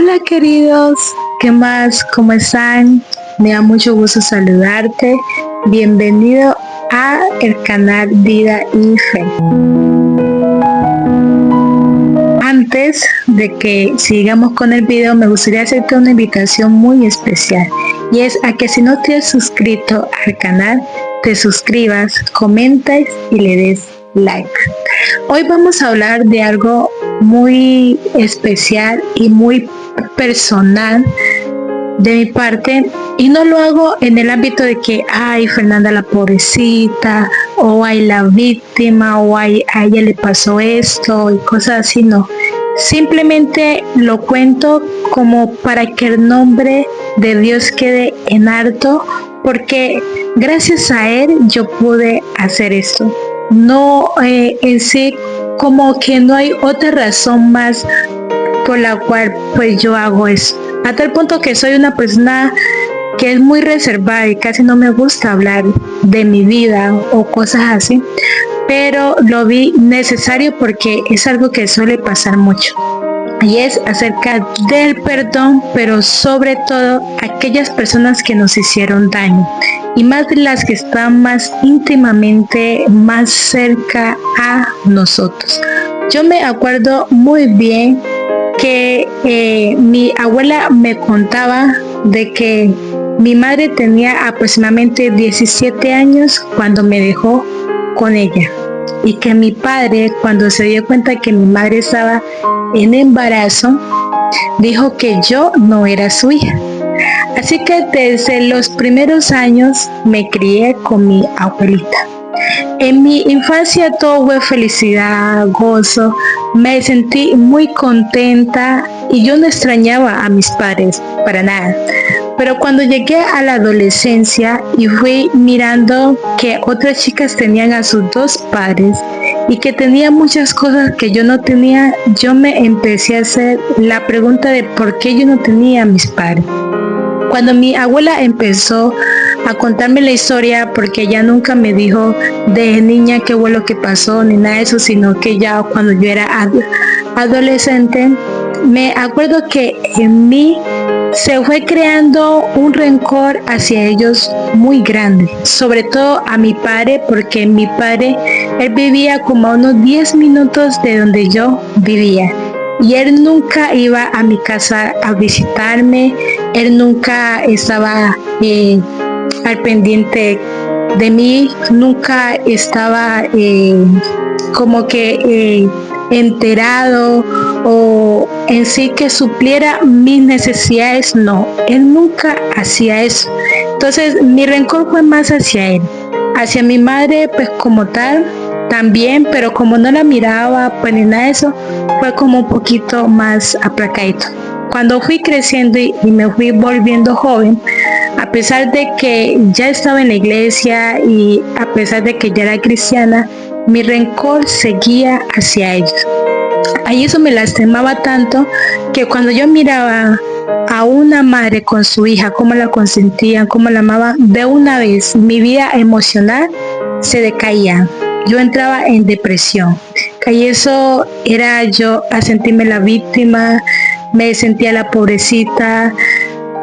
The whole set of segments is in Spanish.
Hola queridos, ¿qué más? ¿Cómo están? Me da mucho gusto saludarte. Bienvenido a el canal Vida y Fe. Antes de que sigamos con el video, me gustaría hacerte una invitación muy especial y es a que si no te has suscrito al canal, te suscribas, comentes y le des like. Hoy vamos a hablar de algo muy especial y muy personal de mi parte, y no lo hago en el ámbito de que ay, Fernanda la pobrecita, o ay, la víctima, o ay, a ella le pasó esto y cosas así. No, simplemente lo cuento como para que el nombre de Dios quede en alto, porque gracias a él yo pude hacer esto. No, en sí, como que no hay otra razón más por la cual pues yo hago eso. A tal punto que soy una persona que es muy reservada y casi no me gusta hablar de mi vida o cosas así, pero lo vi necesario porque es algo que suele pasar mucho. Y es acerca del perdón, pero sobre todo aquellas personas que nos hicieron daño, y más de las que están más íntimamente, más cerca a nosotros. Yo me acuerdo muy bien que mi abuela me contaba de que mi madre tenía aproximadamente 17 años cuando me dejó con ella, y que mi padre, cuando se dio cuenta que mi madre estaba en embarazo, dijo que yo no era su hija. Así que desde los primeros años me crié con mi abuelita. En mi infancia todo fue felicidad, gozo, me sentí muy contenta y yo no extrañaba a mis padres para nada. Pero cuando llegué a la adolescencia y fui mirando que otras chicas tenían a sus dos padres y que tenía muchas cosas que yo no tenía, yo me empecé a hacer la pregunta de por qué yo no tenía a mis padres. Cuando mi abuela empezó a contarme la historia, porque ella nunca me dijo de niña qué fue lo que pasó ni nada de eso, sino que ya cuando yo era adolescente, me acuerdo que en mí se fue creando un rencor hacia ellos muy grande, sobre todo a mi padre, porque mi padre, él vivía como a unos 10 minutos de donde yo vivía. Y él nunca iba a mi casa a visitarme, él nunca estaba al pendiente de mí, nunca estaba como que enterado o en sí que supliera mis necesidades. No, él nunca hacía eso. Entonces mi rencor fue más hacia él. Hacia mi madre pues como tal también, pero como no la miraba pues ni nada de eso, fue como un poquito más aplacadito. Cuando fui creciendo y me fui volviendo joven, a pesar de que ya estaba en la iglesia y a pesar de que ya era cristiana, mi rencor seguía hacia ellos. Ahí eso me lastimaba tanto que cuando yo miraba a una madre con su hija, cómo la consentían, cómo la amaban, de una vez mi vida emocional se decaía. Yo entraba en depresión. Y eso era yo a sentirme la víctima, me sentía la pobrecita.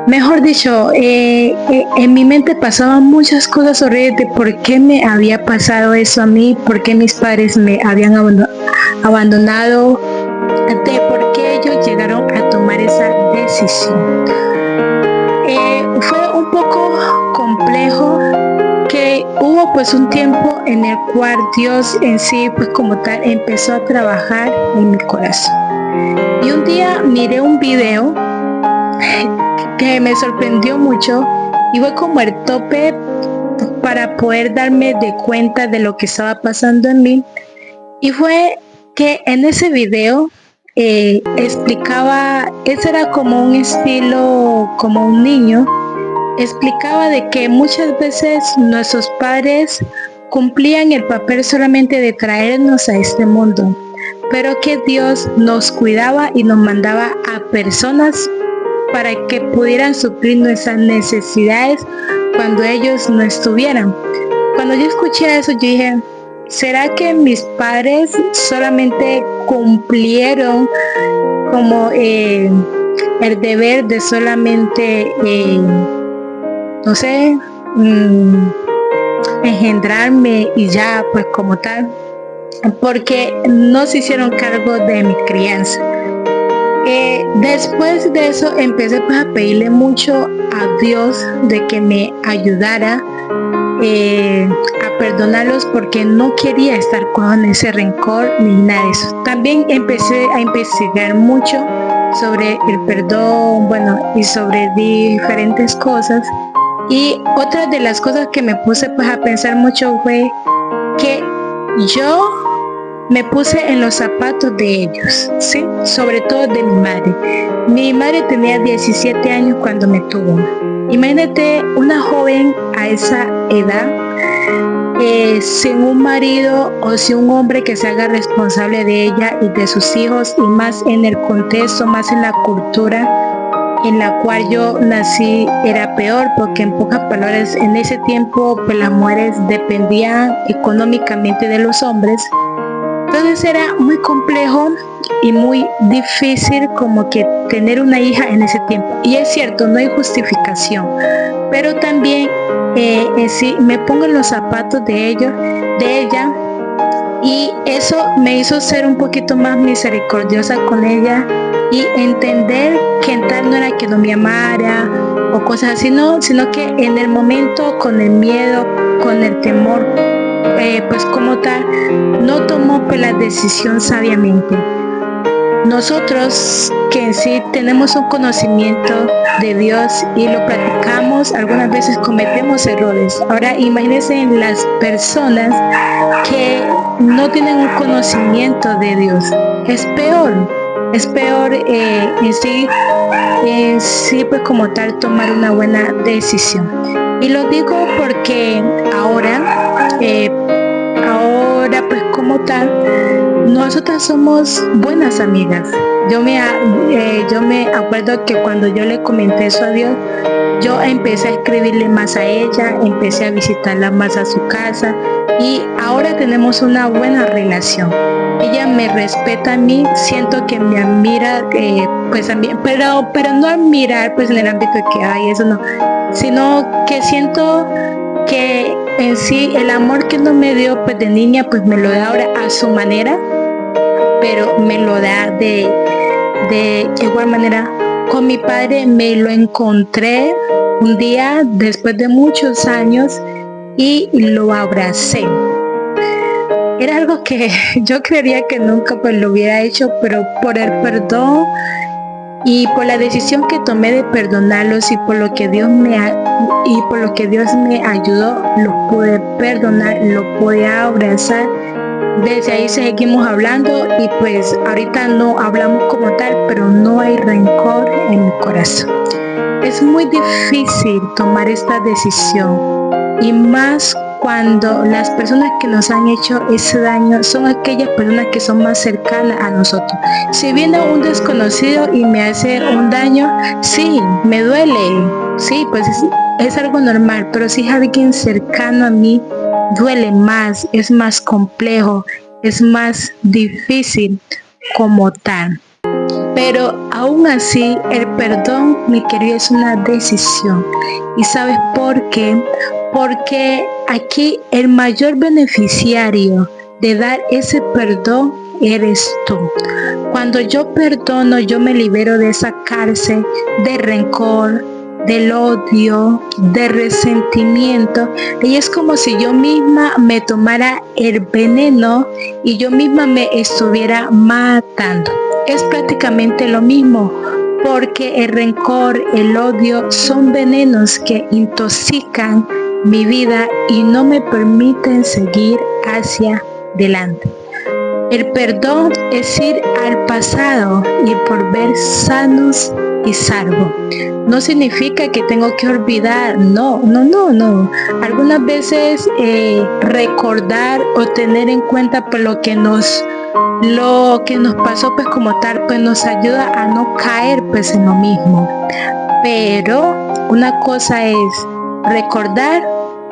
Mejor dicho, en mi mente pasaban muchas cosas horribles de por qué me había pasado eso a mí, por qué mis padres me habían abandonado, de por qué ellos llegaron a tomar esa decisión. Fue un poco complejo, que hubo pues un tiempo en el cual Dios en sí pues como tal empezó a trabajar en mi corazón. Y un día miré un video que me sorprendió mucho y fue como el tope para poder darme de cuenta de lo que estaba pasando en mí. Y fue que en ese video explicaba, ese era como un estilo, como un niño, explicaba de que muchas veces nuestros padres cumplían el papel solamente de traernos a este mundo, pero que Dios nos cuidaba y nos mandaba a personas para que pudieran suplir nuestras necesidades cuando ellos no estuvieran. Cuando yo escuché eso, yo dije, ¿será que mis padres solamente cumplieron como el deber de solamente, no sé, engendrarme y ya, pues como tal, porque no se hicieron cargo de mi crianza. Después de eso empecé pues a pedirle mucho a Dios de que me ayudara a perdonarlos, porque no quería estar con ese rencor ni nada de eso. También empecé a investigar mucho sobre el perdón, bueno, y sobre diferentes cosas. Y otra de las cosas que me puse pues a pensar mucho fue que yo me puse en los zapatos de ellos, ¿sí? Sobre todo de mi madre. Mi madre tenía 17 años cuando me tuvo. Imagínate una joven a esa edad, sin un marido o sin un hombre que se haga responsable de ella y de sus hijos, y más en el contexto, más en la cultura en la cual yo nací, era peor, porque en pocas palabras, en ese tiempo pues las mujeres dependían económicamente de los hombres. Entonces era muy complejo y muy difícil como que tener una hija en ese tiempo. Y es cierto, no hay justificación, pero también sí me pongo en los zapatos de ellos, de ella, y eso me hizo ser un poquito más misericordiosa con ella y entender que tal no era que no me amara o cosas así, no, sino que en el momento, con el miedo, con el temor, pues como tal, no tomó pues la decisión sabiamente. Nosotros que en sí tenemos un conocimiento de Dios y lo practicamos, algunas veces cometemos errores. Ahora imagínense en las personas que no tienen un conocimiento de Dios. Es peor en sí pues como tal tomar una buena decisión. Y lo digo porque ahora pues como tal, nosotras somos buenas amigas. Yo me acuerdo que cuando yo le comenté eso a Dios, yo empecé a escribirle más a ella, empecé a visitarla más a su casa, y ahora tenemos una buena relación. Ella me respeta a mí, siento que me admira, pues a mí, pero no admirar pues en el ámbito de que ay, eso no, sino que siento que en sí el amor que no me dio pues de niña, pues me lo da ahora a su manera, pero me lo da de igual manera. Con mi padre me lo encontré un día después de muchos años y lo abracé. Era algo que yo creería que nunca pues lo hubiera hecho, pero por el perdón y por la decisión que tomé de perdonarlos y por lo que Dios me ayudó, los pude perdonar, los pude abrazar. Desde ahí seguimos hablando y pues ahorita no hablamos como tal, pero no hay rencor en mi corazón. Es muy difícil tomar esta decisión, y más cuando las personas que nos han hecho ese daño son aquellas personas que son más cercanas a nosotros. Si viene un desconocido y me hace un daño, sí, me duele, sí, pues es algo normal, pero si es alguien cercano a mí, duele más, es más complejo, es más difícil como tal. Pero aún así, el perdón, mi querido, es una decisión. ¿Y sabes por qué? Porque aquí el mayor beneficiario de dar ese perdón eres tú. Cuando yo perdono, yo me libero de esa cárcel de rencor, del odio, de resentimiento, y es como si yo misma me tomara el veneno y yo misma me estuviera matando. Es prácticamente lo mismo, porque el rencor, el odio son venenos que intoxican mi vida y no me permiten seguir hacia adelante. El perdón es ir al pasado y volver sanos y salvos. No significa que tengo que olvidar, no. Algunas veces recordar o tener en cuenta por lo que nos pasó pues como tal, pues nos ayuda a no caer pues en lo mismo. Pero una cosa es recordar,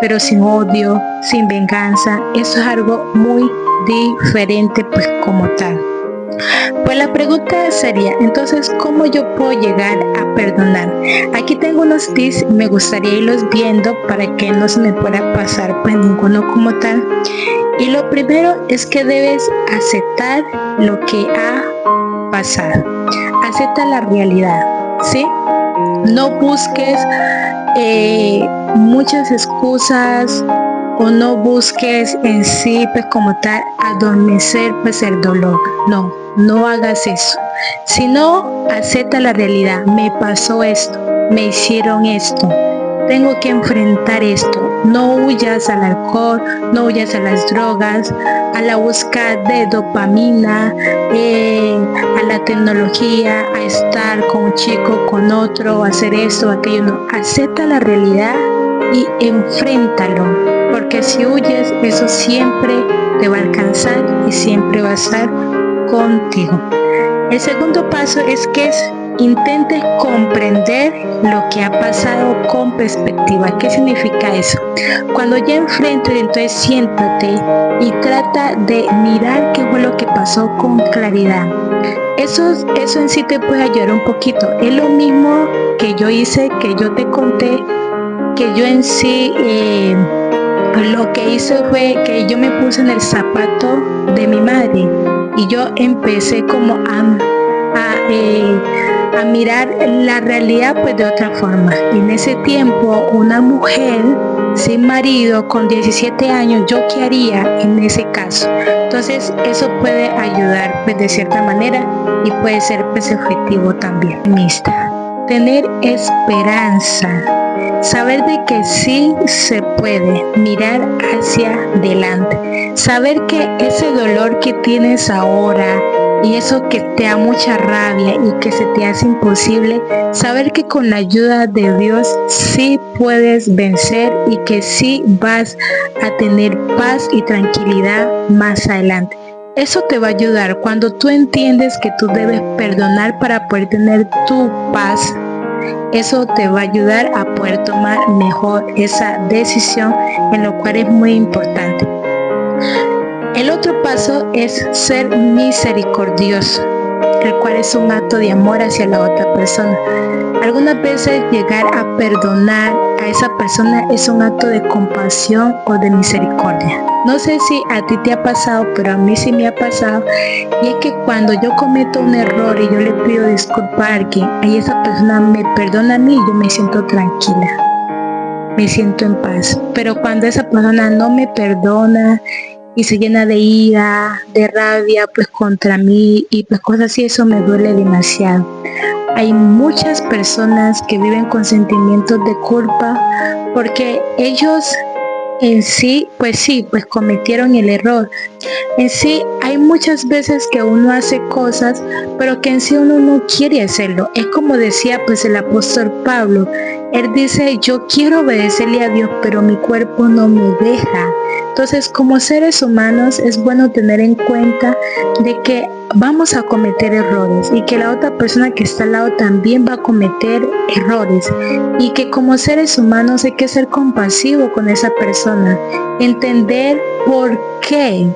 pero sin odio, sin venganza. Eso es algo muy diferente pues como tal. Pues la pregunta sería, entonces, ¿cómo yo puedo llegar a perdonar? Aquí tengo unos tips, me gustaría irlos viendo para que no se me pueda pasar pues ninguno como tal. Y lo primero es que debes aceptar lo que ha pasado. Acepta la realidad, ¿sí? No busques muchas excusas o no busques en sí pues como tal adormecer pues el dolor. No hagas eso. Sino acepta la realidad. Me pasó esto, me hicieron esto. Tengo que enfrentar esto. No huyas al alcohol, no huyas a las drogas, a la búsqueda de dopamina, a la tecnología, a estar con un chico, con otro, hacer esto, aquello. No, acepta la realidad y enfréntalo, porque si huyes, eso siempre te va a alcanzar y siempre va a estar contigo. El segundo paso es que intentes comprender lo que ha pasado con perspectiva. ¿Qué significa eso? Cuando ya enfrentes, entonces siéntate y trata de mirar qué fue lo que pasó con claridad. Eso en sí te puede ayudar un poquito. Es lo mismo que yo hice, que yo te conté, que yo en sí lo que hice fue que yo me puse en el zapato de mi madre y yo empecé como a mirar la realidad pues de otra forma. Y en ese tiempo una mujer sin marido con 17 años, ¿yo qué haría en ese caso? Entonces eso puede ayudar pues de cierta manera y puede ser pues efectivo también. Tener esperanza, saber de que sí se puede, mirar hacia adelante, saber que ese dolor que tienes ahora y eso que te da mucha rabia y que se te hace imposible, saber que con la ayuda de Dios sí puedes vencer y que sí vas a tener paz y tranquilidad más adelante. Eso te va a ayudar cuando tú entiendes que tú debes perdonar para poder tener tu paz. Eso te va a ayudar a poder tomar mejor esa decisión, en lo cual es muy importante. El otro paso es ser misericordioso, el cual es un acto de amor hacia la otra persona. Algunas veces llegar a perdonar a esa persona es un acto de compasión o de misericordia. No sé si a ti te ha pasado, pero a mí sí me ha pasado, y es que cuando yo cometo un error y yo le pido disculpas a alguien y esa persona me perdona a mí, yo me siento tranquila, me siento en paz. Pero cuando esa persona no me perdona y se llena de ira, de rabia pues contra mí y pues cosas así, eso me duele demasiado. Hay muchas personas que viven con sentimientos de culpa porque ellos en sí, pues cometieron el error. En sí, hay muchas veces que uno hace cosas, pero que en sí uno no quiere hacerlo. Es como decía pues el apóstol Pablo. Él dice, yo quiero obedecerle a Dios, pero mi cuerpo no me deja. Entonces, como seres humanos, es bueno tener en cuenta de que vamos a cometer errores y que la otra persona que está al lado también va a cometer errores, y que como seres humanos hay que ser compasivo con esa persona, entender por qué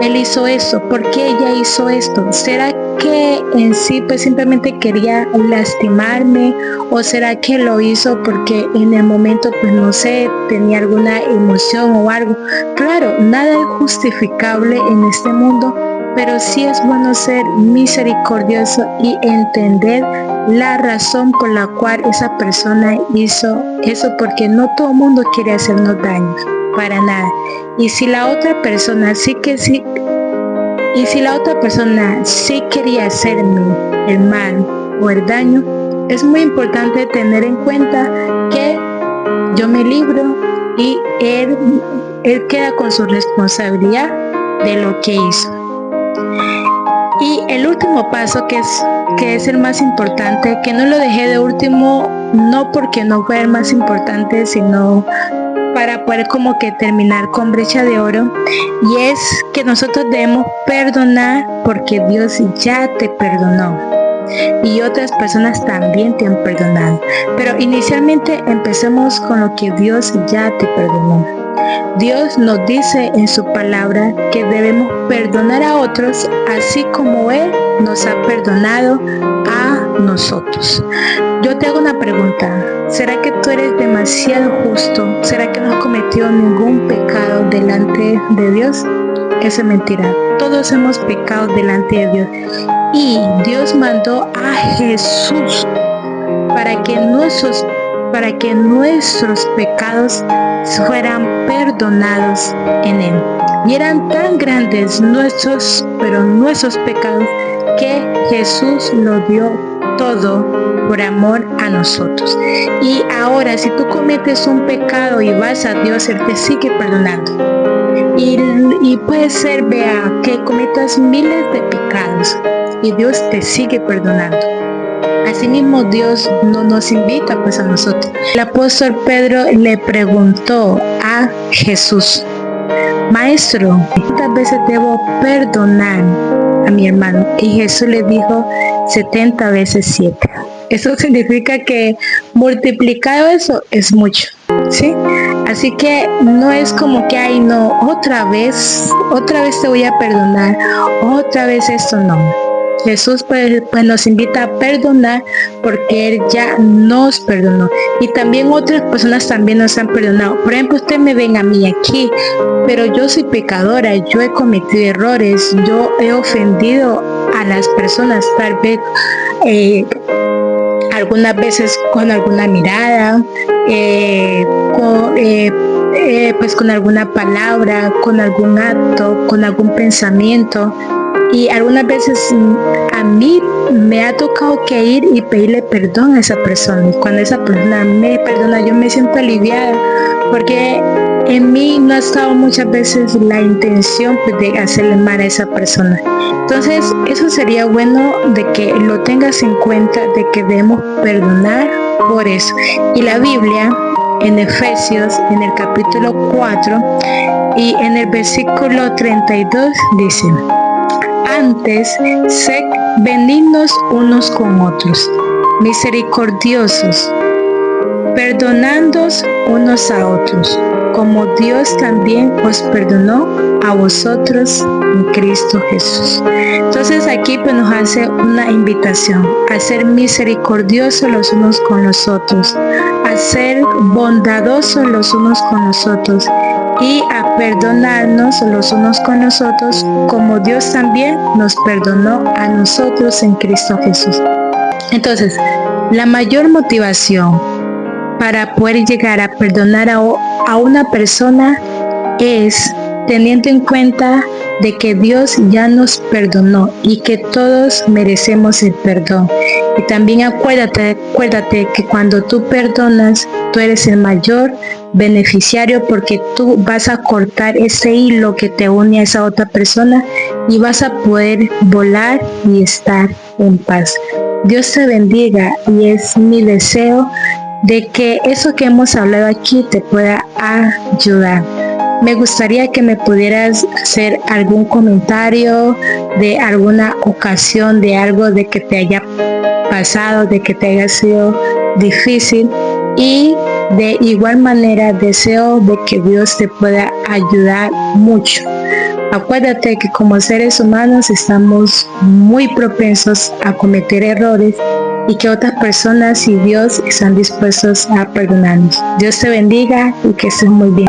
él hizo eso, por qué ella hizo esto. ¿Será que en sí pues simplemente quería lastimarme, o será que lo hizo porque en el momento pues no sé, tenía alguna emoción o algo? Claro, nada es justificable en este mundo, pero sí es bueno ser misericordioso y entender la razón por la cual esa persona hizo eso, porque no todo el mundo quiere hacernos daño, para nada. Y si la otra persona sí quería hacerme el mal o el daño, es muy importante tener en cuenta que yo me libro y él queda con su responsabilidad de lo que hizo. Y el último paso, que es el más importante, que no lo dejé de último, no porque no fue el más importante, sino para poder como que terminar con broche de oro, y es que nosotros debemos perdonar porque Dios ya te perdonó y otras personas también te han perdonado. Pero inicialmente empecemos con lo que Dios ya te perdonó. Dios nos dice en su palabra que debemos perdonar a otros así como Él nos ha perdonado a nosotros. Yo te hago una pregunta. ¿Será que tú eres demasiado justo? ¿Será que no has cometido ningún pecado delante de Dios? Eso es mentira. Todos hemos pecado delante de Dios. Y Dios mandó a Jesús para que nuestros pecados fueran perdonados en Él. Y eran tan grandes nuestros pecados que Jesús lo dio todo por amor a nosotros. Y ahora, si tú cometes un pecado y vas a Dios, Él te sigue perdonando. Y puede ser, vea, que cometas miles de pecados y Dios te sigue perdonando. Asimismo, Dios no nos invita pues a nosotros. El apóstol Pedro le preguntó a Jesús: Maestro, ¿cuántas veces debo perdonar a mi hermano? Y Jesús le dijo 70 veces 7. Eso significa que multiplicado eso es mucho, ¿sí? Así que no es como que, ay no, otra vez te voy a perdonar, otra vez esto, no. Jesús pues nos invita a perdonar porque Él ya nos perdonó. Y también otras personas también nos han perdonado. Por ejemplo, usted me ven a mí aquí, pero yo soy pecadora, yo he cometido errores, yo he ofendido a las personas, tal vez algunas veces con alguna mirada, pues con alguna palabra, con algún acto, con algún pensamiento. Y algunas veces a mí me ha tocado que ir y pedirle perdón a esa persona. Y cuando esa persona me perdona, yo me siento aliviada, porque en mí no ha estado muchas veces la intención pues, de hacerle mal a esa persona. Entonces, eso sería bueno de que lo tengas en cuenta, de que debemos perdonar por eso. Y la Biblia, en Efesios, en el capítulo 4 y en el versículo 32, dice: Antes, sed benignos unos con otros, misericordiosos, perdonándoos unos a otros, como Dios también os perdonó a vosotros en Cristo Jesús. Entonces aquí pues nos hace una invitación a ser misericordiosos los unos con los otros, a ser bondadosos los unos con los otros y a perdonarnos los unos con los otros como Dios también nos perdonó a nosotros en Cristo Jesús. Entonces, la mayor motivación para poder llegar a perdonar a una persona es teniendo en cuenta de que Dios ya nos perdonó y que todos merecemos el perdón. Y también acuérdate que cuando tú perdonas, tú eres el mayor beneficiario, porque tú vas a cortar ese hilo que te une a esa otra persona y vas a poder volar y estar en paz. Dios te bendiga, y es mi deseo de que eso que hemos hablado aquí te pueda ayudar. Me gustaría que me pudieras hacer algún comentario de alguna ocasión, de algo de que te haya pasado, de que te haya sido difícil, y de igual manera deseo de que Dios te pueda ayudar mucho. Acuérdate que como seres humanos estamos muy propensos a cometer errores y que otras personas y Dios están dispuestos a perdonarnos. Dios te bendiga y que estés muy bien.